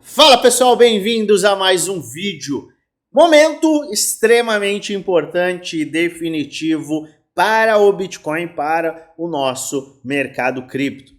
Fala pessoal, bem-vindos a mais um vídeo. Momento extremamente importante e definitivo para o Bitcoin, para o nosso mercado cripto.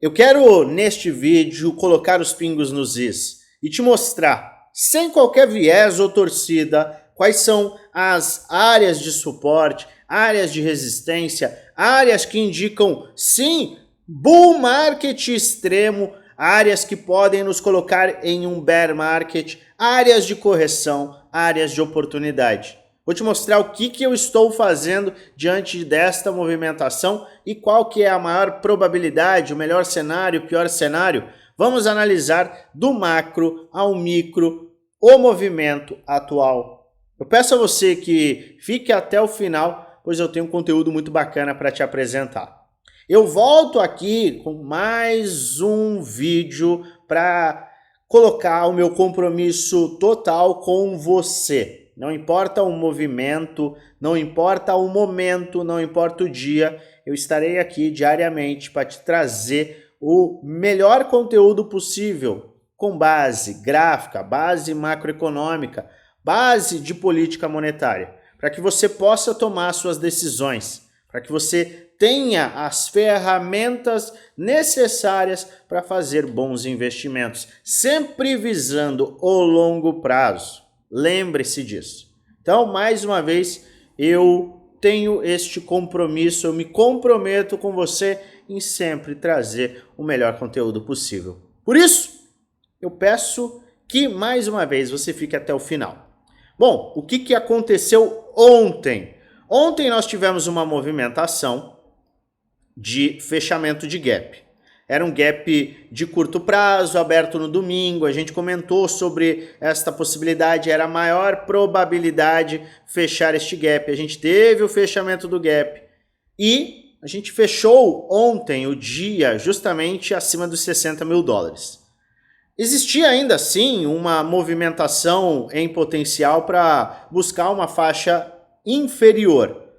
Eu quero neste vídeo colocar os pingos nos is e te mostrar, sem qualquer viés ou torcida, quais são as áreas de suporte, áreas de resistência, áreas que indicam sim, bull market extremo, áreas que podem nos colocar em um bear market, áreas de correção, áreas de oportunidade. Vou te mostrar o que eu estou fazendo diante desta movimentação e qual que é a maior probabilidade, o melhor cenário, o pior cenário. Vamos analisar do macro ao micro o movimento atual. Eu peço a você que fique até o final, pois eu tenho um conteúdo muito bacana para te apresentar. Eu volto aqui com mais um vídeo para colocar o meu compromisso total com você. Não importa o movimento, não importa o momento, não importa o dia, eu estarei aqui diariamente para te trazer o melhor conteúdo possível, com base gráfica, base macroeconômica, base de política monetária, para que você possa tomar suas decisões, para que você tenha as ferramentas necessárias para fazer bons investimentos, sempre visando o longo prazo. Lembre-se disso. Então, mais uma vez, eu tenho este compromisso, eu me comprometo com você em sempre trazer o melhor conteúdo possível. Por isso, eu peço que, mais uma vez, você fique até o final. Bom, o que aconteceu ontem? Ontem nós tivemos uma movimentação de fechamento de gap. Era um gap de curto prazo, aberto no domingo, a gente comentou sobre esta possibilidade, era a maior probabilidade fechar este gap. A gente teve o fechamento do gap e a gente fechou ontem o dia justamente acima dos 60 mil dólares. Existia ainda assim uma movimentação em potencial para buscar uma faixa inferior.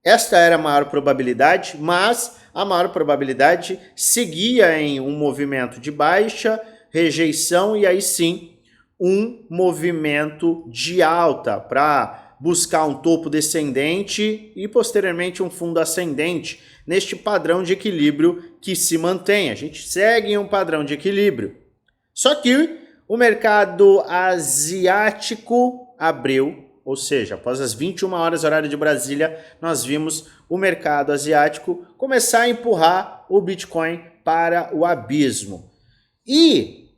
Esta era a maior probabilidade, mas a maior probabilidade seguia em um movimento de baixa, rejeição e aí sim um movimento de alta para buscar um topo descendente e posteriormente um fundo ascendente neste padrão de equilíbrio que se mantém. A gente segue em um padrão de equilíbrio. Só que o mercado asiático abriu. Ou seja, após as 21 horas horário de Brasília, nós vimos o mercado asiático começar a empurrar o Bitcoin para o abismo. E,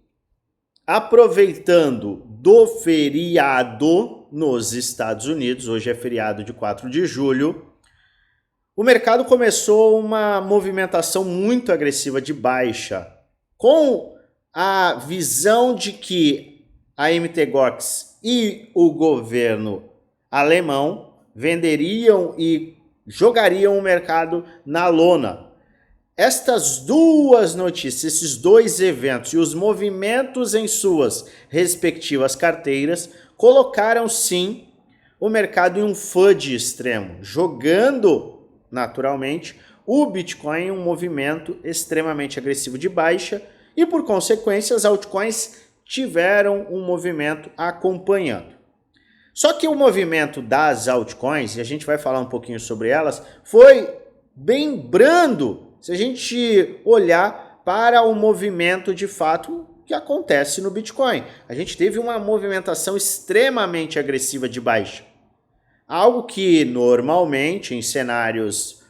aproveitando do feriado nos Estados Unidos, hoje é feriado de 4 de julho, o mercado começou uma movimentação muito agressiva de baixa, com a visão de que a MTGOX e o governo alemão venderiam e jogariam o mercado na lona. Estas duas notícias, esses dois eventos e os movimentos em suas respectivas carteiras colocaram sim o mercado em um FUD extremo, jogando naturalmente o Bitcoin em um movimento extremamente agressivo de baixa e por consequência as altcoins tiveram um movimento acompanhando. Só que o movimento das altcoins, e a gente vai falar um pouquinho sobre elas, foi bem brando se a gente olhar para o movimento de fato que acontece no Bitcoin. A gente teve uma movimentação extremamente agressiva de baixa. Algo que normalmente em cenários,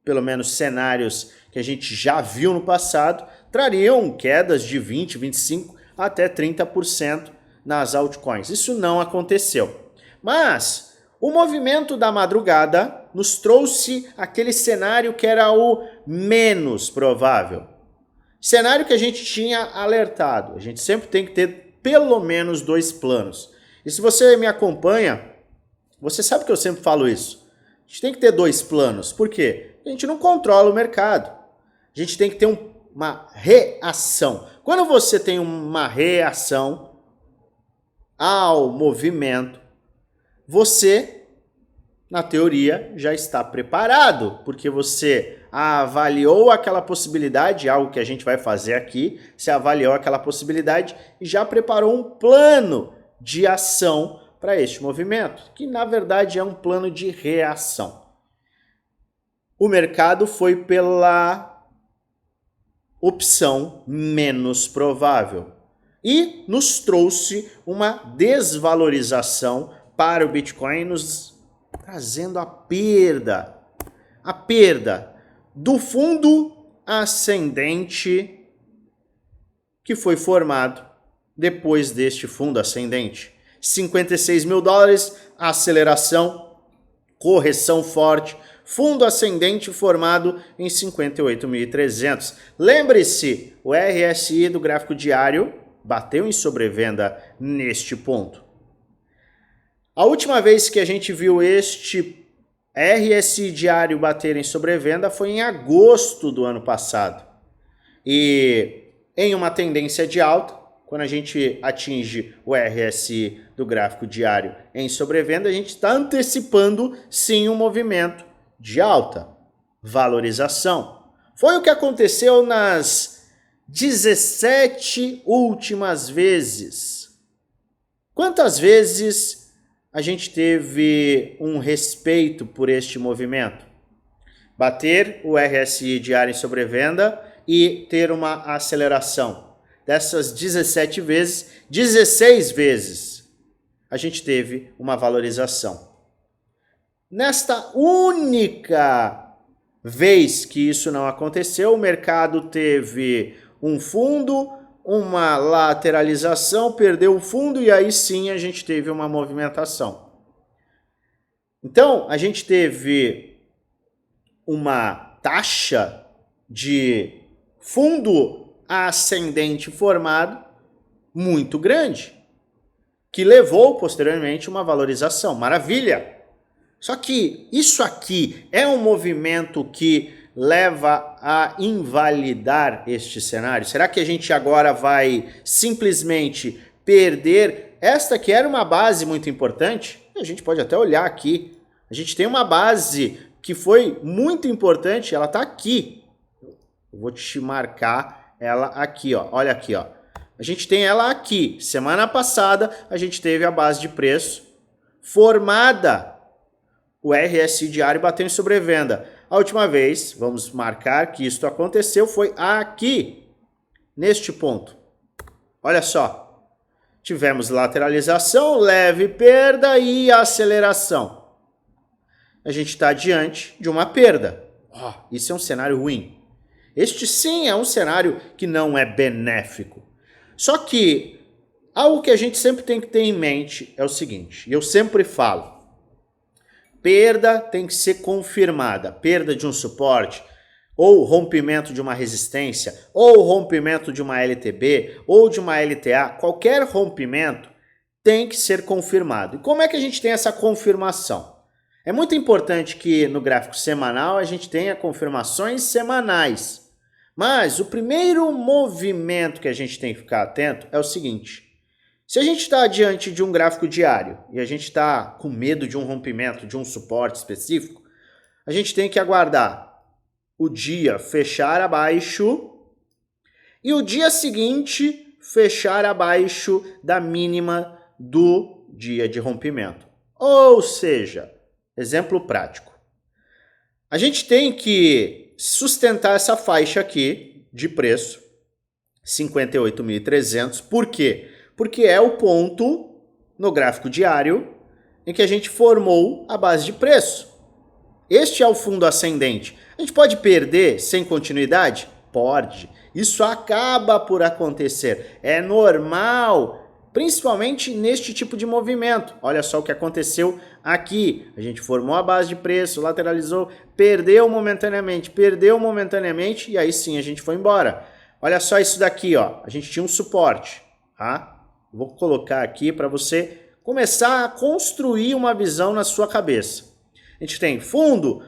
pelo menos cenários que a gente já viu no passado, trariam quedas de 20, 25 até 30% nas altcoins. Isso não aconteceu. Mas o movimento da madrugada nos trouxe aquele cenário que era o menos provável. Cenário que a gente tinha alertado. A gente sempre tem que ter pelo menos dois planos. E se você me acompanha, você sabe que eu sempre falo isso. A gente tem que ter dois planos. Por quê? A gente não controla o mercado. A gente tem que ter uma reação. Quando você tem uma reação ao movimento, você, na teoria, já está preparado, porque você avaliou aquela possibilidade, algo que a gente vai fazer aqui, se avaliou aquela possibilidade e já preparou um plano de ação para este movimento, que na verdade é um plano de reação. O mercado foi pela opção menos provável e nos trouxe uma desvalorização para o Bitcoin, nos trazendo a perda do fundo ascendente que foi formado depois deste fundo ascendente. 56 mil dólares, aceleração, correção forte, fundo ascendente formado em 58.300. Lembre-se, o RSI do gráfico diário bateu em sobrevenda neste ponto. A última vez que a gente viu este RSI diário bater em sobrevenda foi em agosto do ano passado. E em uma tendência de alta, quando a gente atinge o RSI do gráfico diário em sobrevenda, a gente está antecipando sim um movimento de alta, valorização. Foi o que aconteceu nas 17 últimas vezes. Quantas vezes a gente teve um respeito por este movimento? Bater o RSI diário em sobrevenda e ter uma aceleração. Dessas 17 vezes, 16 vezes a gente teve uma valorização. Nesta única vez que isso não aconteceu, o mercado teve um fundo, uma lateralização, perdeu o fundo e aí sim a gente teve uma movimentação. Então, a gente teve uma taxa de fundo ascendente formado muito grande, que levou posteriormente uma valorização. Maravilha! Só que isso aqui é um movimento que leva a invalidar este cenário? Será que a gente agora vai simplesmente perder esta que era uma base muito importante? A gente pode até olhar aqui. A gente tem uma base que foi muito importante, ela está aqui. Eu vou te marcar ela aqui, ó. Olha aqui, ó. A gente tem ela aqui. Semana passada a gente teve a base de preço formada. O RSI diário bateu em sobrevenda. A última vez, vamos marcar que isto aconteceu, foi aqui, neste ponto. Olha só. Tivemos lateralização, leve perda e aceleração. A gente está diante de uma perda. Isso é um cenário ruim. Este sim é um cenário que não é benéfico. Só que algo que a gente sempre tem que ter em mente é o seguinte, e eu sempre falo, perda tem que ser confirmada, perda de um suporte, ou rompimento de uma resistência, ou rompimento de uma LTB, ou de uma LTA, qualquer rompimento tem que ser confirmado. E como é que a gente tem essa confirmação? É muito importante que no gráfico semanal a gente tenha confirmações semanais. Mas o primeiro movimento que a gente tem que ficar atento é o seguinte. Se a gente está diante de um gráfico diário e a gente está com medo de um rompimento, de um suporte específico, a gente tem que aguardar o dia fechar abaixo e o dia seguinte fechar abaixo da mínima do dia de rompimento. Ou seja, exemplo prático. A gente tem que sustentar essa faixa aqui de preço, 58.300. Por quê? Porque é o ponto no gráfico diário em que a gente formou a base de preço. Este é o fundo ascendente. A gente pode perder sem continuidade? Pode. Isso acaba por acontecer. É normal. Principalmente neste tipo de movimento. Olha só o que aconteceu aqui. A gente formou a base de preço, lateralizou, perdeu momentaneamente e aí sim a gente foi embora. Olha só isso daqui, ó. A gente tinha um suporte, tá? Vou colocar aqui para você começar a construir uma visão na sua cabeça. A gente tem fundo,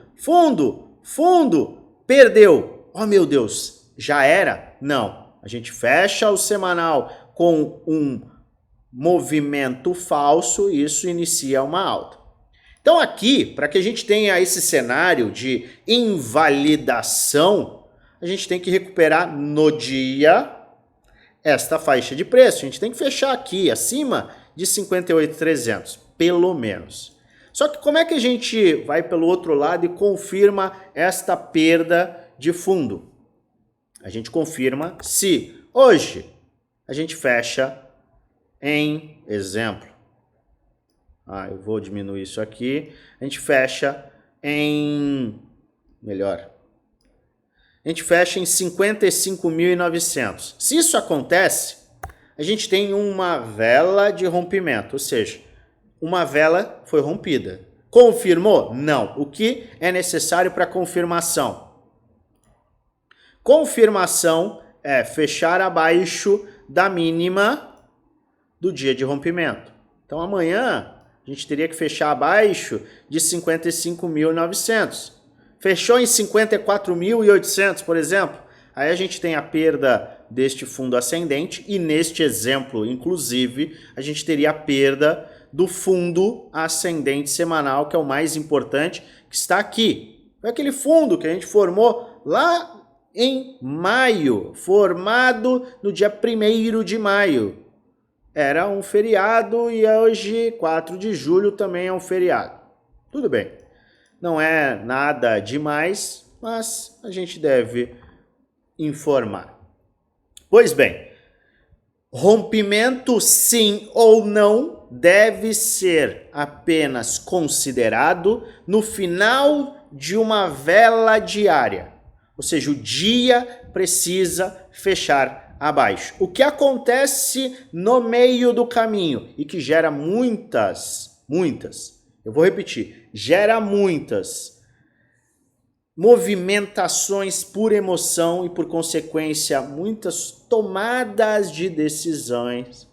perdeu. Oh meu Deus, já era? Não. A gente fecha o semanal com um movimento falso e isso inicia uma alta. Então aqui, para que a gente tenha esse cenário de invalidação, a gente tem que recuperar no dia esta faixa de preço. A gente tem que fechar aqui acima de 58.300, pelo menos. Só que como é que a gente vai pelo outro lado e confirma esta perda de fundo? A gente confirma se hoje a gente fecha em exemplo. Eu vou diminuir isso aqui. A gente fecha em... melhor. A gente fecha em 55.900. Se isso acontece, a gente tem uma vela de rompimento, ou seja, uma vela foi rompida. Confirmou? Não. O que é necessário para confirmação? Confirmação é fechar abaixo da mínima do dia de rompimento. Então amanhã a gente teria que fechar abaixo de 55.900. Fechou em 54.800, por exemplo. Aí a gente tem a perda deste fundo ascendente e neste exemplo, inclusive, a gente teria a perda do fundo ascendente semanal, que é o mais importante, que está aqui. É aquele fundo que a gente formou lá em maio, formado no dia 1º de maio. Era um feriado e hoje, 4 de julho, também é um feriado. Tudo bem. Não é nada demais, mas a gente deve informar. Pois bem, rompimento sim ou não deve ser apenas considerado no final de uma vela diária. Ou seja, o dia precisa fechar abaixo. O que acontece no meio do caminho e que gera muitas, eu vou repetir, gera muitas movimentações por emoção e, por consequência, muitas tomadas de decisões,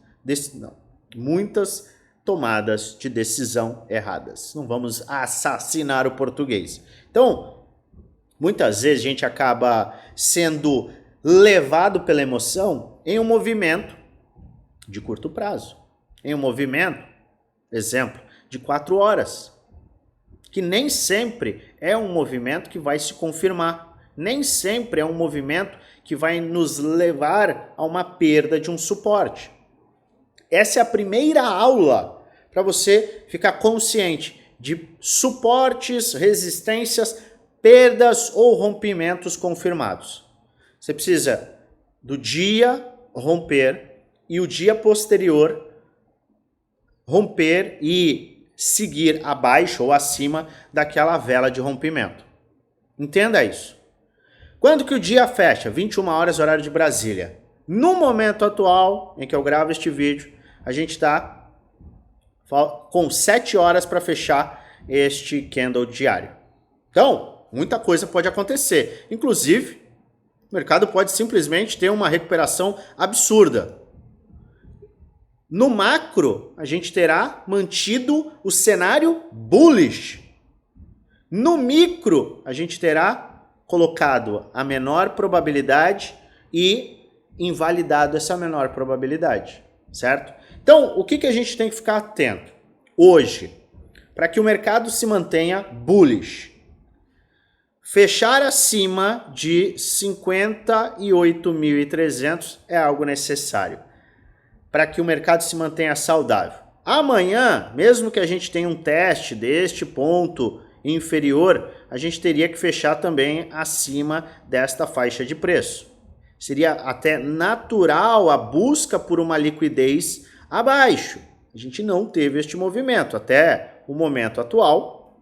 muitas tomadas de decisão erradas. Não vamos assassinar o português. Então, muitas vezes a gente acaba sendo levado pela emoção em um movimento de curto prazo. Em um movimento, exemplo, de 4 horas. Que nem sempre é um movimento que vai se confirmar. Nem sempre é um movimento que vai nos levar a uma perda de um suporte. Essa é a primeira aula para você ficar consciente de suportes, resistências, perdas ou rompimentos confirmados. Você precisa do dia romper e o dia posterior romper e seguir abaixo ou acima daquela vela de rompimento. Entenda isso. Quando que o dia fecha? 21 horas, horário de Brasília. No momento atual em que eu gravo este vídeo, a gente está com 7 horas para fechar este candle diário. Então, muita coisa pode acontecer. Inclusive, o mercado pode simplesmente ter uma recuperação absurda. No macro, a gente terá mantido o cenário bullish. No micro, a gente terá colocado a menor probabilidade e invalidado essa menor probabilidade, certo? Então, o que a gente tem que ficar atento hoje para que o mercado se mantenha bullish? Fechar acima de 58.300 é algo necessário para que o mercado se mantenha saudável. Amanhã, mesmo que a gente tenha um teste deste ponto inferior, a gente teria que fechar também acima desta faixa de preço. Seria até natural a busca por uma liquidez abaixo. A gente não teve este movimento. Até o momento atual,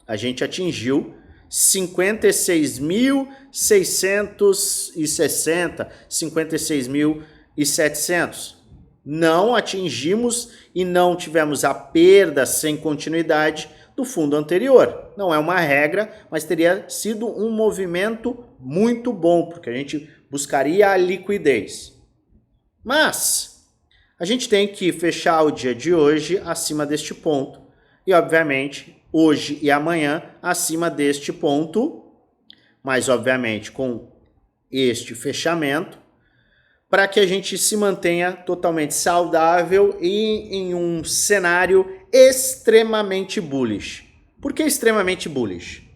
a gente atingiu 56.660, 56.700. Não atingimos e não tivemos a perda sem continuidade do fundo anterior. Não é uma regra, mas teria sido um movimento muito bom, porque a gente buscaria a liquidez. Mas a gente tem que fechar o dia de hoje acima deste ponto e, obviamente, hoje e amanhã acima deste ponto, mas, obviamente, com este fechamento, para que a gente se mantenha totalmente saudável e em um cenário extremamente bullish. Por que extremamente bullish?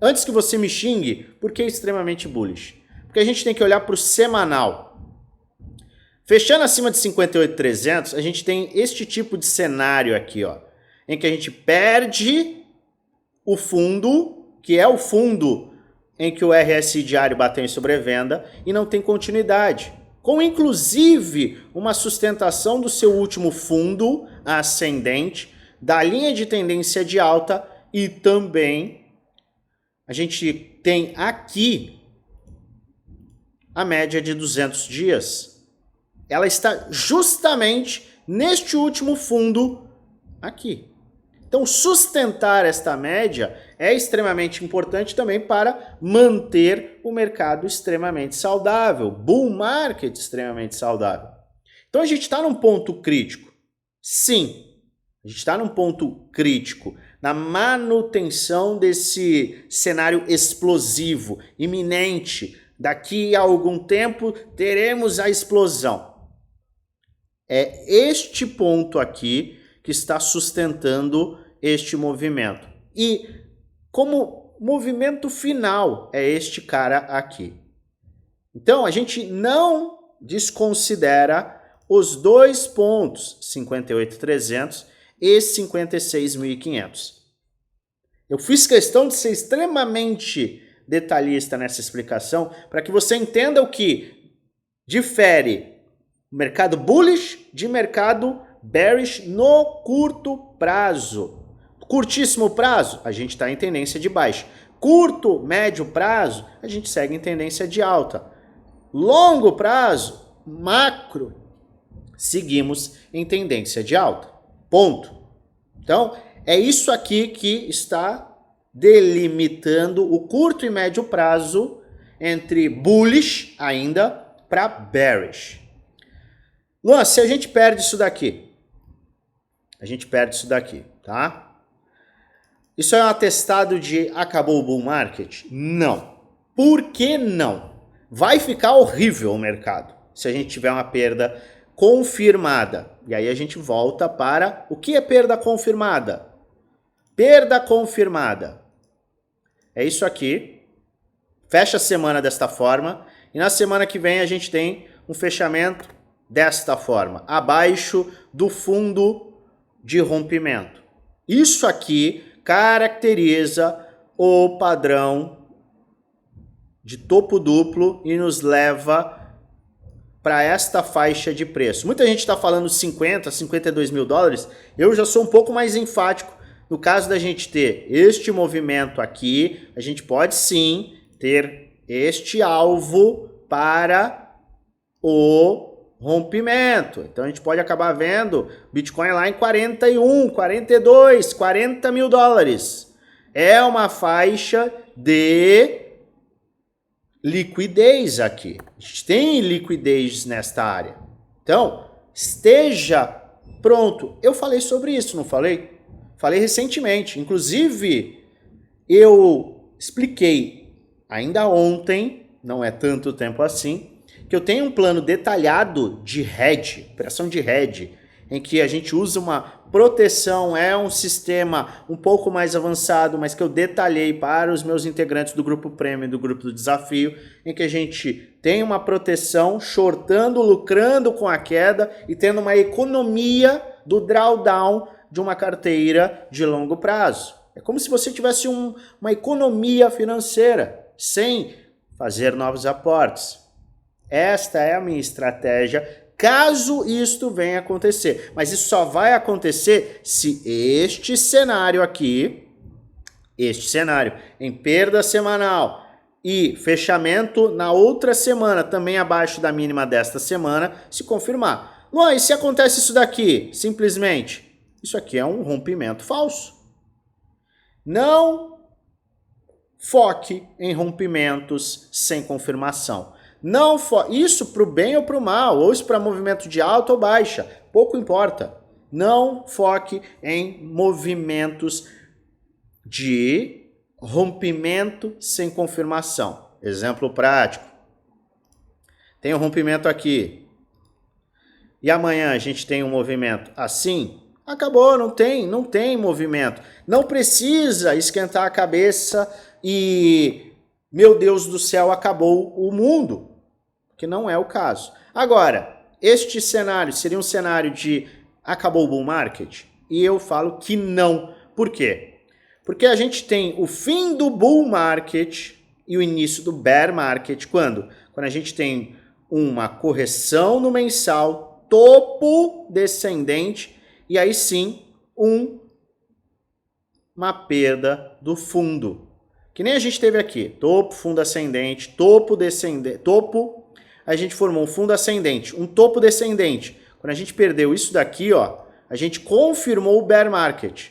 Antes que você me xingue, por que extremamente bullish? Porque a gente tem que olhar para o semanal. Fechando acima de 58.300, a gente tem este tipo de cenário aqui, ó, em que a gente perde o fundo, que é o fundo em que o RSI diário bateu em sobrevenda e não tem continuidade. Com inclusive uma sustentação do seu último fundo ascendente, da linha de tendência de alta e também a gente tem aqui a média de 200 dias. Ela está justamente neste último fundo aqui. Então, sustentar esta média é extremamente importante também para manter o mercado extremamente saudável, bull market extremamente saudável. Então, a gente está num ponto crítico. Sim, a gente está num ponto crítico na manutenção desse cenário explosivo, iminente. Daqui a algum tempo teremos a explosão. É este ponto aqui que está sustentando este movimento. E como movimento final é este cara aqui. Então, a gente não desconsidera os dois pontos, 58.300 e 56.500. Eu fiz questão de ser extremamente detalhista nessa explicação para que você entenda o que difere mercado bullish de mercado bearish no curto prazo. Curtíssimo prazo, a gente está em tendência de baixa. Curto, médio prazo, a gente segue em tendência de alta. Longo prazo, macro, seguimos em tendência de alta. Ponto. Então, é isso aqui que está delimitando o curto e médio prazo entre bullish ainda para bearish. Luan, se a gente perde isso daqui, tá? Isso é um atestado de acabou o bull market? Não. Por que não? Vai ficar horrível o mercado se a gente tiver uma perda confirmada. E aí a gente volta para o que é perda confirmada? Perda confirmada é isso aqui. Fecha a semana desta forma e na semana que vem a gente tem um fechamento desta forma, abaixo do fundo de rompimento. Isso aqui caracteriza o padrão de topo duplo e nos leva para esta faixa de preço. Muita gente está falando 50, 52 mil dólares. Eu já sou um pouco mais enfático. No caso da gente ter este movimento aqui, a gente pode sim ter este alvo para o rompimento. Então a gente pode acabar vendo Bitcoin lá em 41, 42, 40 mil dólares. É uma faixa de liquidez aqui. A gente tem liquidez nesta área. Então, esteja pronto. Eu falei sobre isso, não falei? Falei recentemente. Inclusive, eu expliquei ainda ontem, não é tanto tempo assim, que eu tenho um plano detalhado de hedge, operação de hedge, em que a gente usa uma proteção, é um sistema um pouco mais avançado, mas que eu detalhei para os meus integrantes do grupo Premium e do grupo do Desafio, em que a gente tem uma proteção, shortando, lucrando com a queda e tendo uma economia do drawdown de uma carteira de longo prazo. É como se você tivesse uma economia financeira, sem fazer novos aportes. Esta é a minha estratégia, caso isto venha acontecer. Mas isso só vai acontecer se este cenário aqui, em perda semanal e fechamento na outra semana, também abaixo da mínima desta semana, se confirmar. Luan, e se acontece isso daqui? Simplesmente, isso aqui é um rompimento falso. Não foque em rompimentos sem confirmação. Não isso para o bem ou para o mal, ou isso para movimento de alta ou baixa, pouco importa. Não foque em movimentos de rompimento sem confirmação. Exemplo prático. Tem um rompimento aqui. E amanhã a gente tem um movimento assim, Acabou, não tem movimento. Não precisa esquentar a cabeça e, meu Deus do céu, acabou o mundo, que não é o caso. Agora, este cenário seria um cenário de acabou o bull market? E eu falo que não. Por quê? Porque a gente tem o fim do bull market e o início do bear market. Quando? Quando a gente tem uma correção no mensal, topo descendente, e aí sim uma perda do fundo. Que nem a gente teve aqui, topo, fundo ascendente, topo descendente, topo, a gente formou um fundo ascendente, um topo descendente. Quando a gente perdeu isso daqui, ó, a gente confirmou o bear market.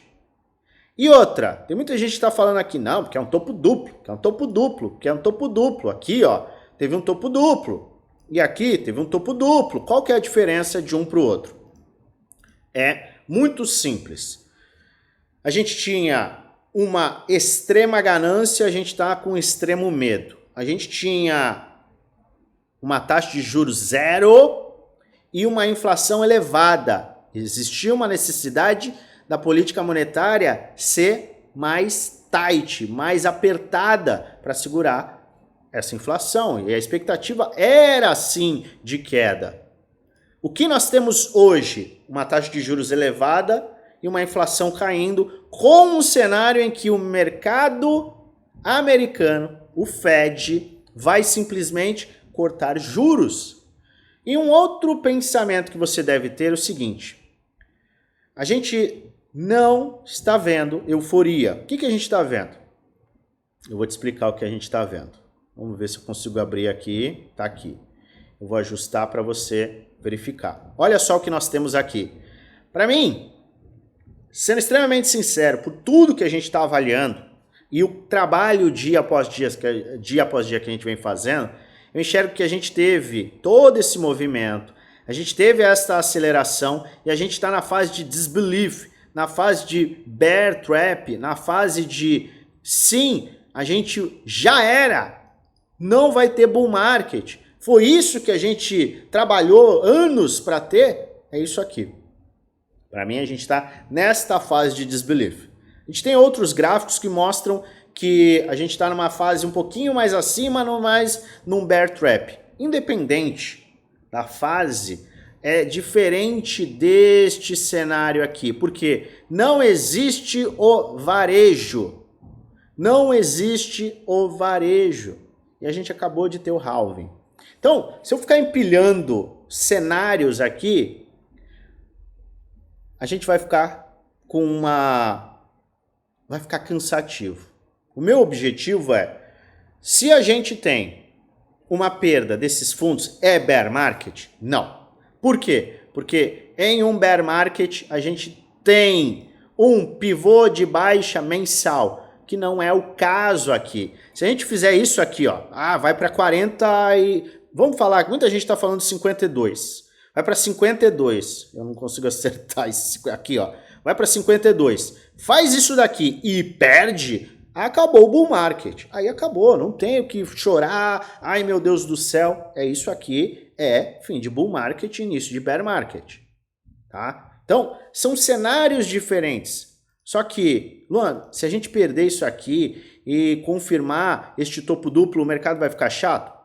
E outra, tem muita gente que está falando aqui, não, porque é um topo duplo, que é um topo duplo, que é um topo duplo. Aqui, ó, teve um topo duplo. E aqui teve um topo duplo. Qual que é a diferença de um para o outro? É muito simples. A gente tinha uma extrema ganância, a gente está com extremo medo. A gente tinha uma taxa de juros zero e uma inflação elevada. Existia uma necessidade da política monetária ser mais tight, mais apertada para segurar essa inflação. E a expectativa era, sim, de queda. O que nós temos hoje? Uma taxa de juros elevada e uma inflação caindo, com um cenário em que o mercado americano, o Fed, vai simplesmente cortar juros. E um outro pensamento que você deve ter é o seguinte: a gente não está vendo euforia. O que a gente está vendo? Eu vou te explicar o que a gente está vendo. Vamos ver se eu consigo abrir aqui. Está aqui. Eu vou ajustar para você verificar. Olha só o que nós temos aqui. Para mim, sendo extremamente sincero, por tudo que a gente está avaliando e o trabalho dia após dia que a gente vem fazendo, eu enxergo que a gente teve todo esse movimento, a gente teve essa aceleração e a gente está na fase de disbelief, na fase de bear trap, na fase de sim, a gente já era, não vai ter bull market. Foi isso que a gente trabalhou anos para ter, é isso aqui. Para mim, a gente está nesta fase de disbelief. A gente tem outros gráficos que mostram que a gente está numa fase um pouquinho mais acima, mais num bear trap. Independente da fase, é diferente deste cenário aqui, porque não existe o varejo. Não existe o varejo. E a gente acabou de ter o halving. Então, se eu ficar empilhando cenários aqui, a gente vai ficar vai ficar cansativo. O meu objetivo é, se a gente tem uma perda desses fundos, é bear market? Não. Por quê? Porque em um bear market a gente tem um pivô de baixa mensal, que não é o caso aqui. Se a gente fizer isso aqui, ó, vai para 40 e... Vamos falar, muita gente está falando de 52. Vai para 52. Eu não consigo acertar isso aqui, ó. Vai para 52. Faz isso daqui e perde, acabou o bull market. Aí acabou, não tem o que chorar. Ai, meu Deus do céu. É isso aqui, é fim de bull market e início de bear market. Tá? Então, são cenários diferentes. Só que, Luan, se a gente perder isso aqui e confirmar este topo duplo, o mercado vai ficar chato?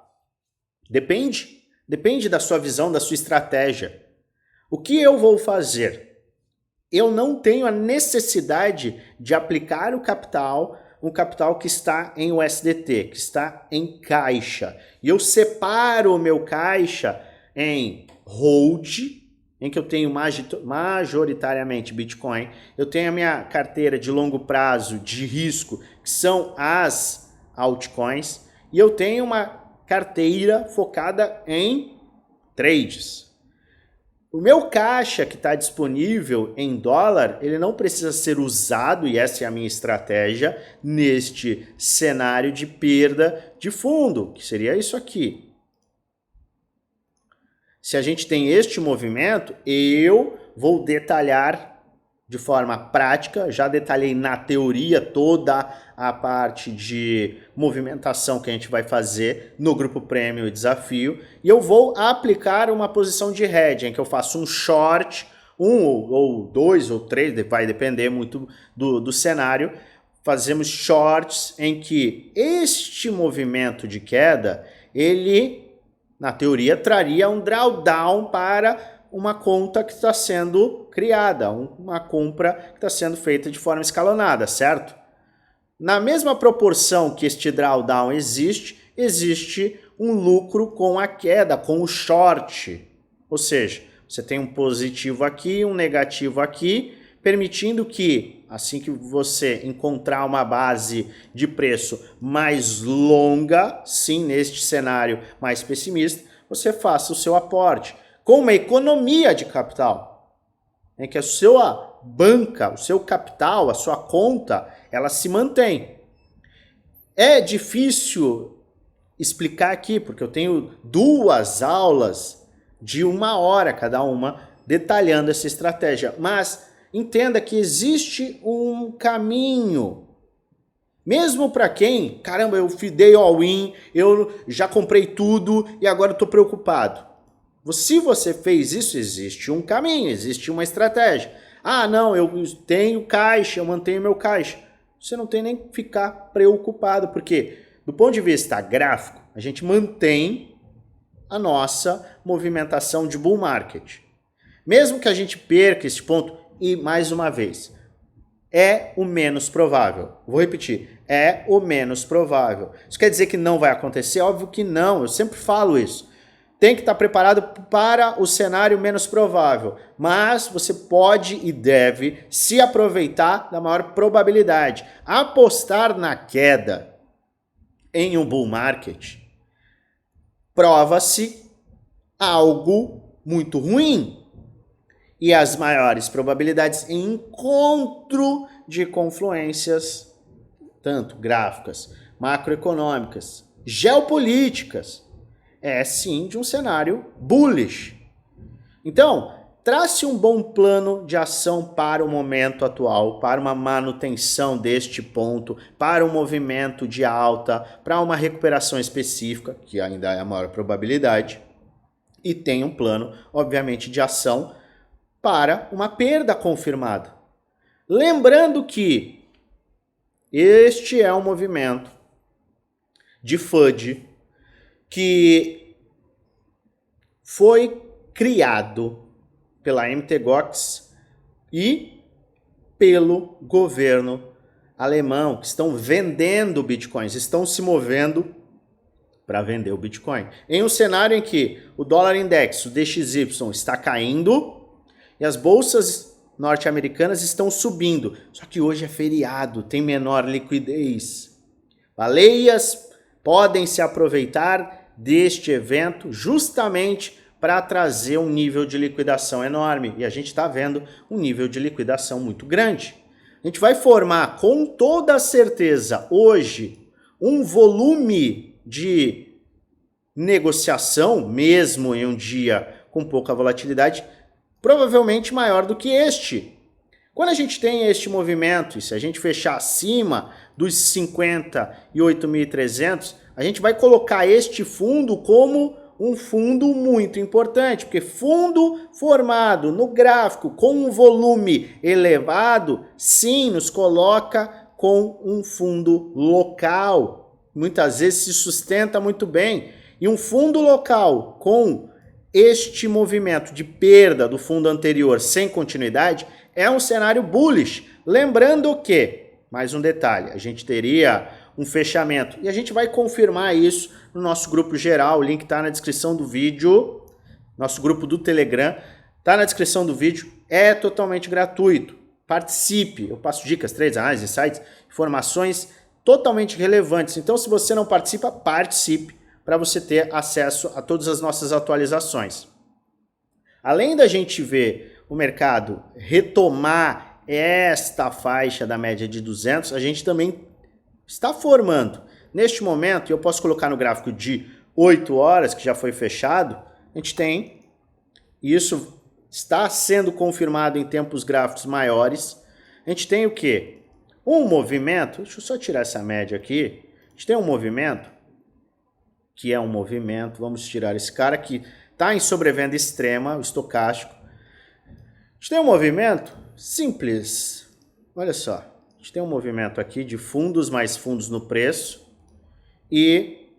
Depende. Depende da sua visão, da sua estratégia. O que eu vou fazer? Eu não tenho a necessidade de aplicar o capital, um capital que está em USDT, que está em caixa. E eu separo o meu caixa em hold, em que eu tenho majoritariamente Bitcoin. Eu tenho a minha carteira de longo prazo, de risco, que são as altcoins. E eu tenho uma carteira focada em trades. O meu caixa que está disponível em dólar, ele não precisa ser usado, e essa é a minha estratégia, neste cenário de perda de fundo, que seria isso aqui. Se a gente tem este movimento, eu vou detalhar de forma prática, já detalhei na teoria toda a parte de movimentação que a gente vai fazer no grupo prêmio e desafio, e eu vou aplicar uma posição de hedge, em que eu faço um short um ou dois ou três, vai depender muito do cenário, fazemos shorts em que este movimento de queda, ele, na teoria, traria um drawdown para uma conta que está sendo criada, uma compra que está sendo feita de forma escalonada, certo? Na mesma proporção que este drawdown existe um lucro com a queda, com o short. Ou seja, você tem um positivo aqui, um negativo aqui, permitindo que, assim que você encontrar uma base de preço mais longa, sim, neste cenário mais pessimista, você faça o seu aporte com uma economia de capital, em que a sua banca, o seu capital, a sua conta, ela se mantém. É difícil explicar aqui, porque eu tenho 2 aulas de 1 hora cada uma detalhando essa estratégia, mas entenda que existe um caminho, mesmo para quem, caramba, eu dei all-in, eu já comprei tudo e agora estou preocupado. Se você fez isso, existe um caminho, existe uma estratégia. Ah, não, eu tenho caixa, eu mantenho meu caixa. Você não tem nem que ficar preocupado, porque do ponto de vista gráfico, a gente mantém a nossa movimentação de bull market. Mesmo que a gente perca esse ponto, e mais uma vez, é o menos provável. Vou repetir, é o menos provável. Isso quer dizer que não vai acontecer? Óbvio que não, eu sempre falo isso. Tem que estar preparado para o cenário menos provável, mas você pode e deve se aproveitar da maior probabilidade. Apostar na queda em um bull market prova-se algo muito ruim. E as maiores probabilidades em encontro de confluências, tanto gráficas, macroeconômicas, geopolíticas, é sim de um cenário bullish. Então, trace um bom plano de ação para o momento atual, para uma manutenção deste ponto, para um movimento de alta, para uma recuperação específica, que ainda é a maior probabilidade, e tenha um plano, obviamente, de ação para uma perda confirmada. Lembrando que este é um movimento de FUD que foi criado pela Mt. Gox e pelo governo alemão, que estão vendendo bitcoins, estão se movendo para vender o Bitcoin. Em um cenário em que o dólar index, o DXY, está caindo e as bolsas norte-americanas estão subindo. Só que hoje é feriado, tem menor liquidez. Baleias podem se aproveitar deste evento justamente para trazer um nível de liquidação enorme. E a gente está vendo um nível de liquidação muito grande. A gente vai formar com toda certeza hoje um volume de negociação, mesmo em um dia com pouca volatilidade, provavelmente maior do que este. Quando a gente tem este movimento, e se a gente fechar acima dos 58.300, a gente vai colocar este fundo como um fundo muito importante, porque fundo formado no gráfico com um volume elevado, sim, nos coloca com um fundo local. Muitas vezes se sustenta muito bem. E um fundo local com este movimento de perda do fundo anterior sem continuidade é um cenário bullish. Lembrando que, mais um detalhe, a gente teria um fechamento e a gente vai confirmar isso no nosso grupo geral. O link está na descrição do vídeo, nosso grupo do Telegram está na descrição do vídeo, é totalmente gratuito. Participe, eu passo dicas, trades, análises, insights, informações totalmente relevantes. Então, se você não participa, participe para você ter acesso a todas as nossas atualizações. Além da gente ver o mercado retomar esta faixa da média de 200, a gente também está formando. Neste momento, eu posso colocar no gráfico de 8 horas, que já foi fechado, a gente tem, isso está sendo confirmado em tempos gráficos maiores, a gente tem o quê? Um movimento, deixa eu só tirar essa média aqui, a gente tem um movimento, que é um movimento, vamos tirar esse cara que está em sobrevenda extrema, o estocástico. A gente tem um movimento simples. Olha só, a gente tem um movimento aqui de fundos mais fundos no preço e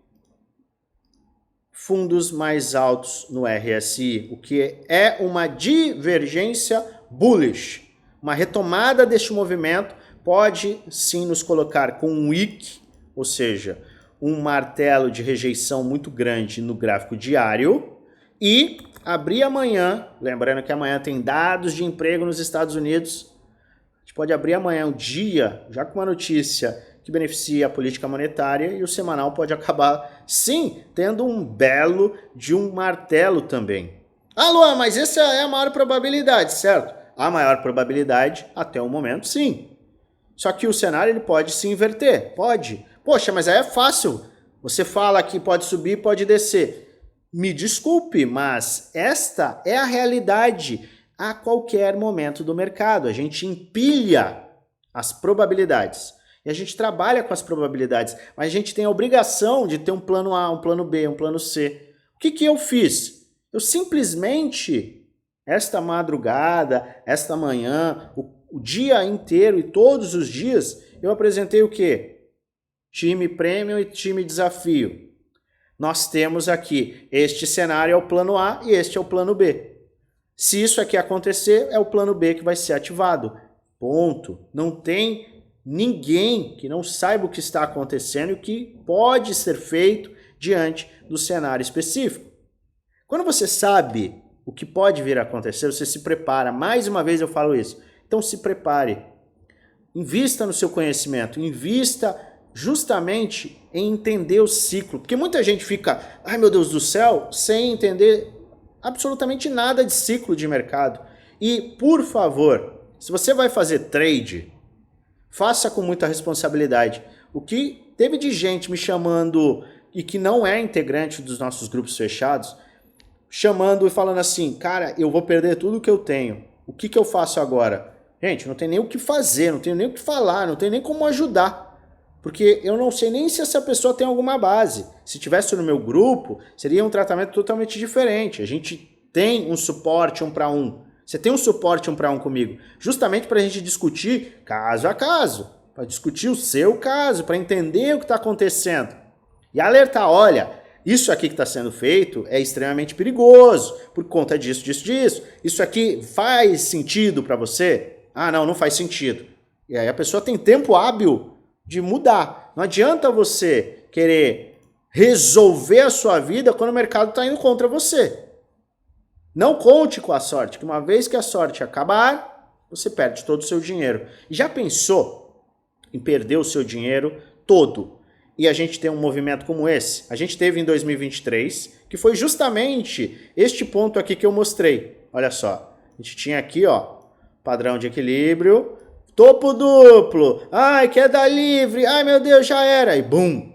fundos mais altos no RSI, o que é uma divergência bullish. Uma retomada deste movimento pode sim nos colocar com um wick, ou seja, um martelo de rejeição muito grande no gráfico diário e abrir amanhã, lembrando que amanhã tem dados de emprego nos Estados Unidos, a gente pode abrir amanhã o dia já com uma notícia que beneficia a política monetária e o semanal pode acabar, sim, tendo um belo de um martelo também. Ah, Luan, mas essa é a maior probabilidade, certo? A maior probabilidade, até o momento, sim. Só que o cenário ele pode se inverter, pode. Poxa, mas aí é fácil. Você fala que pode subir, pode descer. Me desculpe, mas esta é a realidade a qualquer momento do mercado. A gente empilha as probabilidades. E a gente trabalha com as probabilidades, mas a gente tem a obrigação de ter um plano A, um plano B, um plano C. O que eu fiz? Eu simplesmente, esta madrugada, esta manhã, o dia inteiro e todos os dias, eu apresentei o quê? Time Premium e time Desafio. Nós temos aqui, este cenário é o plano A e este é o plano B. Se isso aqui acontecer, é o plano B que vai ser ativado. Ponto. Não tem ninguém que não saiba o que está acontecendo e o que pode ser feito diante do cenário específico. Quando você sabe o que pode vir a acontecer, você se prepara. Mais uma vez eu falo isso. Então se prepare. Invista no seu conhecimento. Invista justamente em entender o ciclo. Porque muita gente fica, ai meu Deus do céu, sem entender absolutamente nada de ciclo de mercado. E, por favor, se você vai fazer trade, faça com muita responsabilidade. O que teve de gente me chamando e que não é integrante dos nossos grupos fechados, chamando e falando assim, cara, eu vou perder tudo que eu tenho. O que eu faço agora? Gente, não tem nem o que fazer, não tenho nem o que falar, não tenho nem como ajudar. Porque eu não sei nem se essa pessoa tem alguma base. Se tivesse no meu grupo, seria um tratamento totalmente diferente. A gente tem um suporte 1 para 1. Você tem um suporte 1 para 1 comigo, justamente para a gente discutir caso a caso, para discutir o seu caso, para entender o que está acontecendo. E alertar, olha, isso aqui que está sendo feito é extremamente perigoso, por conta disso, disso. Isso aqui faz sentido para você? Ah, não faz sentido. E aí a pessoa tem tempo hábil de mudar. Não adianta você querer resolver a sua vida quando o mercado está indo contra você. Não conte com a sorte, que uma vez que a sorte acabar, você perde todo o seu dinheiro. E já pensou em perder o seu dinheiro todo? E a gente tem um movimento como esse? A gente teve em 2023, que foi justamente este ponto aqui que eu mostrei. Olha só, a gente tinha aqui, ó, padrão de equilíbrio, topo duplo, ai, queda livre, ai meu Deus, já era, e bum!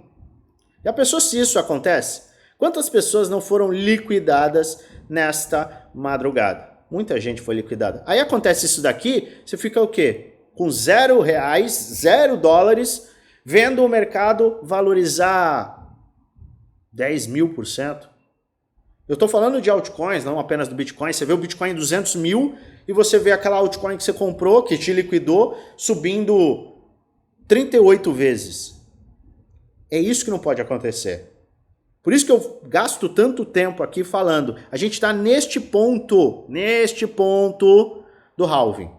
Já pensou se isso acontece? Quantas pessoas não foram liquidadas nesta madrugada? Muita gente foi liquidada. Aí acontece isso daqui, você fica o quê? Com R$0, $0, vendo o mercado valorizar 10.000%. Eu estou falando de altcoins, não apenas do Bitcoin. Você vê o Bitcoin em 200 mil e você vê aquela altcoin que você comprou, que te liquidou, subindo 38 vezes. É isso que não pode acontecer. Por isso que eu gasto tanto tempo aqui falando. A gente está neste ponto do halving.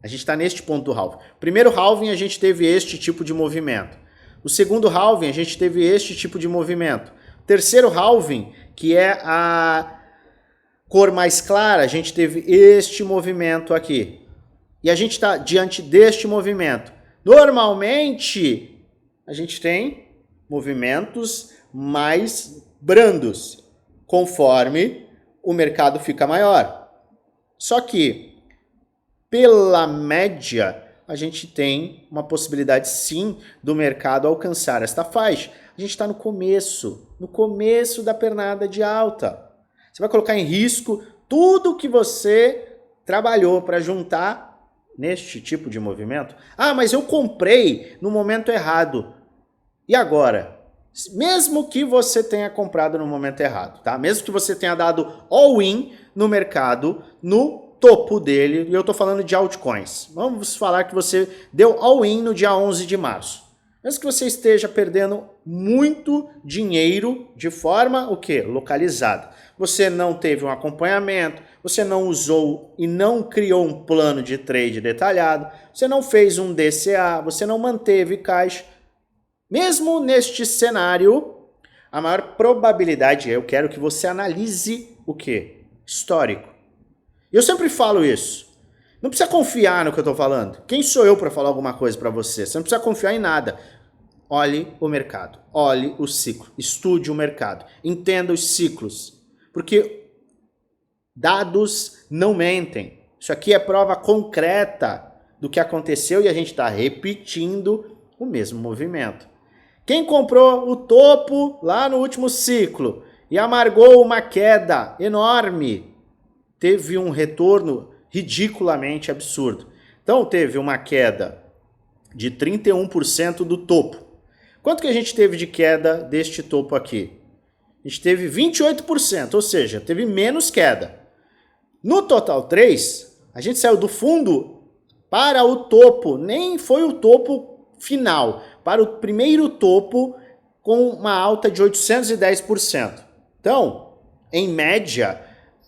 A gente está neste ponto do halving. Primeiro halving a gente teve este tipo de movimento. O segundo halving a gente teve este tipo de movimento. O terceiro halving, que é a cor mais clara, a gente teve este movimento aqui. E a gente está diante deste movimento. Normalmente, a gente tem movimentos mais brandos, conforme o mercado fica maior. Só que, pela média, a gente tem uma possibilidade sim do mercado alcançar esta faixa. A gente está no começo da pernada de alta. Você vai colocar em risco tudo que você trabalhou para juntar neste tipo de movimento? Ah, mas eu comprei no momento errado. E agora? Mesmo que você tenha comprado no momento errado, tá? Mesmo que você tenha dado all-in no mercado no topo dele, e eu estou falando de altcoins. Vamos falar que você deu all-in no dia 11 de março. Mesmo que você esteja perdendo muito dinheiro de forma o quê? Localizada. Você não teve um acompanhamento, você não usou e não criou um plano de trade detalhado, você não fez um DCA, você não manteve caixa. Mesmo neste cenário, a maior probabilidade eu quero que você analise o quê? Histórico. Eu sempre falo isso. Não precisa confiar no que eu estou falando. Quem sou eu para falar alguma coisa para você? Você não precisa confiar em nada. Olhe o mercado, olhe o ciclo, estude o mercado, entenda os ciclos, porque dados não mentem. Isso aqui é prova concreta do que aconteceu e a gente está repetindo o mesmo movimento. Quem comprou o topo lá no último ciclo e amargou uma queda enorme, teve um retorno ridiculamente absurdo. Então teve uma queda de 31% do topo. Quanto que a gente teve de queda deste topo aqui? A gente teve 28%, ou seja, teve menos queda. No total 3, a gente saiu do fundo para o topo, nem foi o topo final, para o primeiro topo com uma alta de 810%. Então, em média,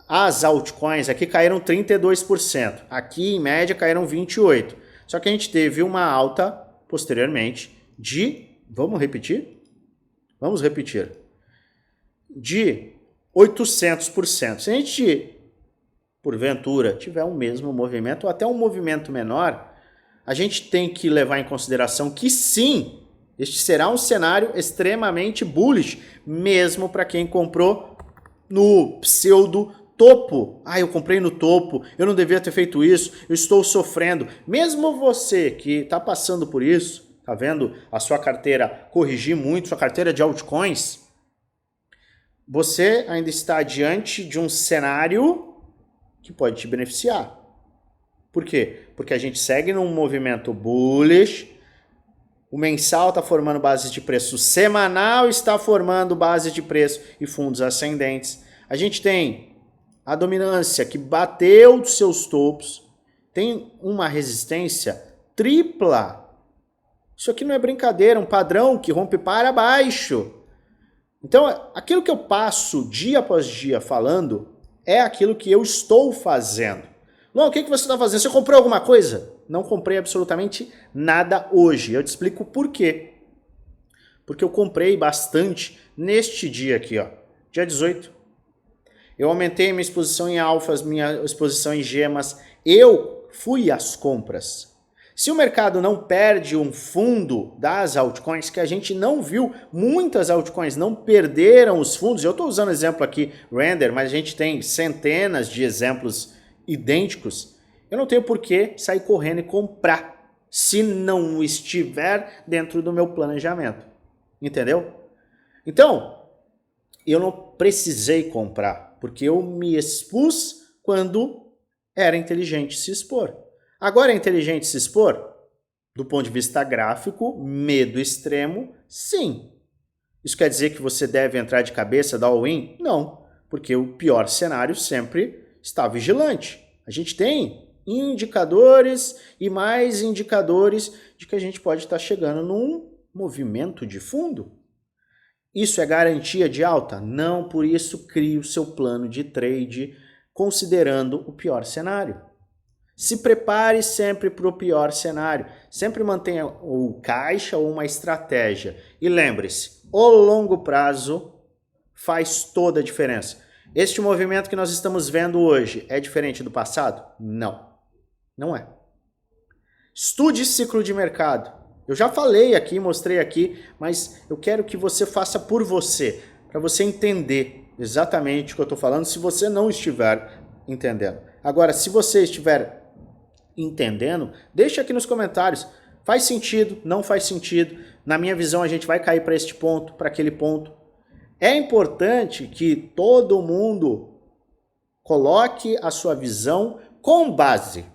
as altcoins aqui caíram 32%. Aqui, em média, caíram 28%. Só que a gente teve uma alta, posteriormente, de... Vamos repetir? Vamos repetir. De 800%. Se a gente, porventura, tiver o mesmo movimento, ou até um movimento menor, a gente tem que levar em consideração que sim, este será um cenário extremamente bullish, mesmo para quem comprou no pseudo topo. Ah, eu comprei no topo, eu não devia ter feito isso, eu estou sofrendo. Mesmo você que está passando por isso, está vendo a sua carteira corrigir muito, sua carteira de altcoins, você ainda está diante de um cenário que pode te beneficiar. Por quê? Porque a gente segue num movimento bullish, o mensal está formando base de preço, o semanal está formando base de preço e fundos ascendentes. A gente tem a dominância que bateu os seus topos, tem uma resistência tripla. Isso aqui não é brincadeira, um padrão que rompe para baixo. Então, aquilo que eu passo dia após dia falando é aquilo que eu estou fazendo. Não, o que você está fazendo? Você comprou alguma coisa? Não comprei absolutamente nada hoje. Eu te explico por quê. Porque eu comprei bastante neste dia aqui, ó, dia 18. Eu aumentei minha exposição em alfas, minha exposição em gemas. Eu fui às compras. Se o mercado não perde um fundo das altcoins, que a gente não viu, muitas altcoins não perderam os fundos. Eu estou usando exemplo aqui, Render, mas a gente tem centenas de exemplos idênticos. Eu não tenho por que sair correndo e comprar se não estiver dentro do meu planejamento. Entendeu? Então, eu não precisei comprar, porque eu me expus quando era inteligente se expor. Agora é inteligente se expor? Do ponto de vista gráfico, medo extremo, sim. Isso quer dizer que você deve entrar de cabeça, dar all-in? Não, porque o pior cenário sempre está vigilante. A gente tem indicadores e mais indicadores de que a gente pode estar chegando num movimento de fundo. Isso é garantia de alta? Não, por isso crie o seu plano de trade considerando o pior cenário. Se prepare sempre para o pior cenário. Sempre mantenha o caixa ou uma estratégia. E lembre-se, o longo prazo faz toda a diferença. Este movimento que nós estamos vendo hoje é diferente do passado? Não, não é. Estude ciclo de mercado. Eu já falei aqui, mostrei aqui, mas eu quero que você faça por você, para você entender exatamente o que eu estou falando, se você não estiver entendendo. Agora, se você estiver entendendo, deixa aqui nos comentários. Faz sentido? Não faz sentido? Na minha visão, a gente vai cair para este ponto, para aquele ponto. É importante que todo mundo coloque a sua visão com base.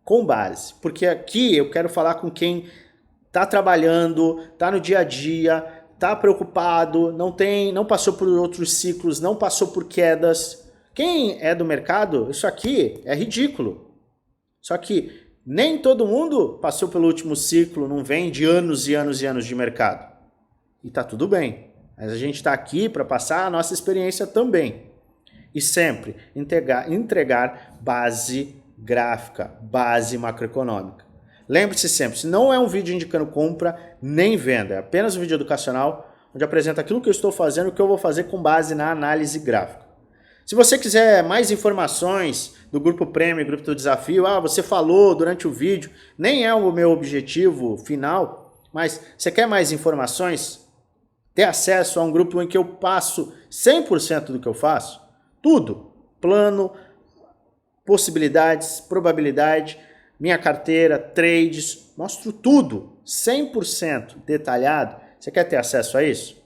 Com base. Porque aqui eu quero falar com quem está trabalhando, está no dia a dia, está preocupado, não passou por outros ciclos, não passou por quedas. Quem é do mercado, isso aqui é ridículo. Só que nem todo mundo passou pelo último ciclo, não vem de anos e anos e anos de mercado. E tá tudo bem. Mas a gente está aqui para passar a nossa experiência também. E sempre entregar base gráfica, base macroeconômica. Lembre-se sempre, se não é um vídeo indicando compra nem venda, é apenas um vídeo educacional onde apresenta aquilo que eu estou fazendo e o que eu vou fazer com base na análise gráfica. Se você quiser mais informações do Grupo Prêmio, Grupo do Desafio, você falou durante o vídeo, nem é o meu objetivo final, mas você quer mais informações? Ter acesso a um grupo em que eu passo 100% do que eu faço? Tudo, plano, possibilidades, probabilidade, minha carteira, trades, mostro tudo, 100% detalhado. Você quer ter acesso a isso?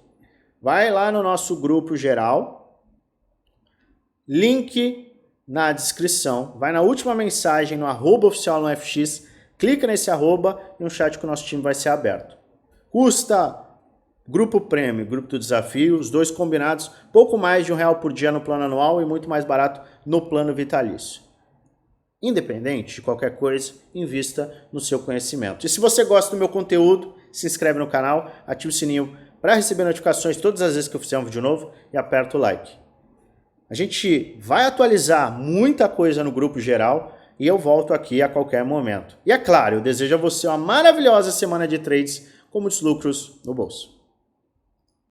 Vai lá no nosso grupo geral, link na descrição, vai na última mensagem no @oficial no FX, clica nesse arroba e um chat com o nosso time vai ser aberto. Custa Grupo Prêmio, Grupo do Desafio, os dois combinados, pouco mais de R$1 por dia no plano anual e muito mais barato no plano vitalício. Independente de qualquer coisa, invista no seu conhecimento. E se você gosta do meu conteúdo, se inscreve no canal, ative o sininho para receber notificações todas as vezes que eu fizer um vídeo novo e aperta o like. A gente vai atualizar muita coisa no grupo geral e eu volto aqui a qualquer momento. E é claro, eu desejo a você uma maravilhosa semana de trades com muitos lucros no bolso.